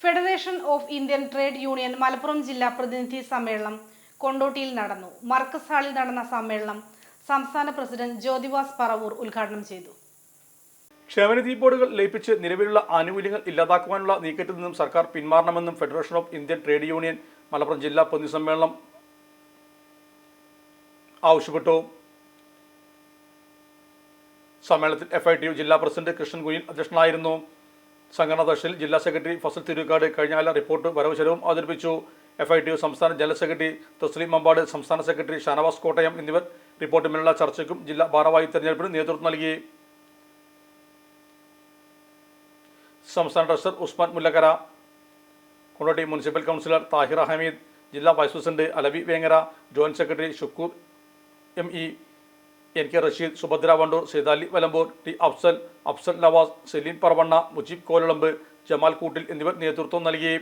Federation of Indian trade union Malappuram ജില്ലാ പ്രതിനിധി സമ്മേളനം കൊണ്ടോട്ടിയിൽ നടന്നു. മർക്കസ് ഹാളിൽ നടന്ന സമ്മേളനം സംസ്ഥാന പ്രസിഡന്റ് ജ്യോതിവാസ് പറവൂർ ഉദ്ഘാടനം ചെയ്തു. ക്ഷേമനിധി ബോർഡുകൾ ലയിപ്പിച്ച് നിലവിലുള്ള ആനുകൂല്യങ്ങൾ ഇല്ലാതാക്കുവാനുള്ള നീക്കത്തിൽ നിന്നും സർക്കാർ പിന്മാറണമെന്നും federation of Indian trade union Malappuram ജില്ലാ പ്രതിനിധി സമ്മേളനം ആവശ്യപ്പെട്ടു. സമ്മേളനത്തിൽ FITU ജില്ലാ പ്രസിഡന്റ് കൃഷ്ണൻ കുയിൽ അധ്യക്ഷനായിരുന്നു. സംഘടനാ അധ്യക്ഷയിൽ ജില്ലാ സെക്രട്ടറി ഫസൽ തിരുക്കാട് കഴിഞ്ഞകാല റിപ്പോർട്ട് വരവ് ചെലവും അവതരിപ്പിച്ചു. FITU സംസ്ഥാന ജനറൽ സെക്രട്ടറി തസ്ലീം മമ്പാട്, സംസ്ഥാന സെക്രട്ടറി ഷാനവാസ് കോട്ടയം എന്നിവർ റിപ്പോർട്ടുമേലുള്ള ചർച്ചയ്ക്കും ജില്ലാ ഭാരവാഹി തെരഞ്ഞെടുപ്പിന് നേതൃത്വം നൽകി. സംസ്ഥാന treasurer Usman Mullakkara, Kondotty municipal councillor Thahir Hameed, ജില്ലാ vice president Alavi Vengara, joint secretary Shukkur ME, NK Rasheed, Subhadra Wandoor, Saidali Valambur, T Afsal Navas, Seleen Paravanna, Mujeeb Kolalamb, Jamal Koottil എന്നിവർ നേതൃത്വം നൽകി.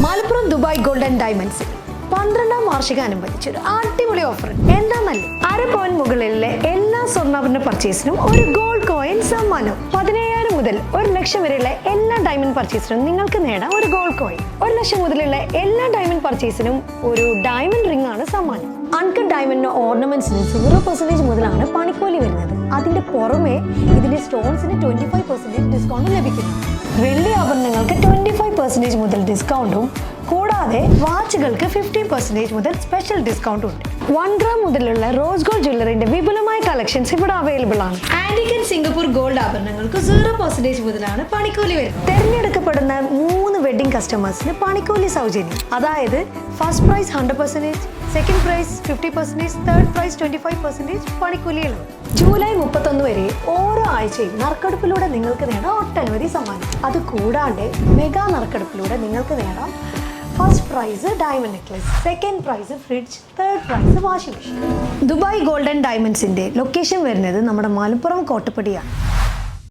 മലപ്പുറം ദുബായ് ഗോൾഡൻ ഡയമണ്ട്സ് 12ാം വാർഷികാനുബന്ധിച്ചൊരു അടിപൊളി ഓഫർ. എന്താന്നല്ലേ, 1/2 പവൻ മുകളിലെ എല്ലാ സ്വർണ്ണാഭരണ പർച്ചേസിനും ഒരു ഗോൾഡ് കോയിൻ സമ്മാനം. 17,000 മുതൽ 1 ലക്ഷം വരെയുള്ള എല്ലാ ഡയമണ്ട് പർച്ചേസിനും നിങ്ങൾക്ക് നേടാം ഒരു ഗോൾഡ് കോയിൻ. 1 ലക്ഷം മുതലുള്ള എല്ലാ ഡയമണ്ട് പർച്ചേസിനും ഒരു ഡയമണ്ട് റിംഗ് ആണ് സമ്മാനം. അൺകട്ട് ഡയമണ്ടിന്റെ ഓർണമെന്റ്സിന് 0% മുതലാണ് പണിക്കൂലി വരുന്നത്. അതിന്റെ പുറമെ ഇതിന്റെ സ്റ്റോൺസിന് 25% ഡിസ്കൗണ്ട് ലഭിക്കുന്നു. വെള്ളി ആഭരണങ്ങൾക്ക് 25% മുതൽ ഡിസ്കൗണ്ടും കൂടാതെ വാച്ചുകൾക്ക് 50% മുതൽ സ്പെഷ്യൽ ഡിസ്കൗണ്ടും ഉണ്ട്. 1 ഗ്രാം മുതലുള്ള റോസ് ഗോൾഡ് ജ്വല്ലറിന്റെ വിപുലമായ കളക്ഷൻസ് ഇവിടെ അവൈലബിൾ ആണ്. ആന്റിക് ആൻഡ് സിംഗപ്പൂർ ഗോൾഡ് ആഭരണങ്ങൾക്ക് 0% മുതലാണ് പണിക്കൂലി വരുന്നത്. തെരഞ്ഞെടുക്കപ്പെടുന്ന 3 വെഡിങ് കസ്റ്റമേഴ്സിന് പണിക്കൂലി സൗജന്യം. അതായത് first prize 100%, second prize 50%, third prize 25% പണിക്കൂലിയിലാണ്. ജൂലൈ 31 വരെ ഓരോ ആഴ്ചയും നറുക്കെടുപ്പിലൂടെ നിങ്ങൾക്ക് നേടാം ഒട്ടനവധി സമ്മാനം. അത് കൂടാതെ മെഗാ നറുക്കെടുപ്പിലൂടെ നിങ്ങൾക്ക് നേടാം first prize diamond necklace, second prize fridge, third prize washing machine. Dubai golden ഡയമണ്ട്സിന്റെ ലൊക്കേഷൻ വരുന്നത് നമ്മുടെ മലപ്പുറം കോട്ടപ്പടിയാണ്.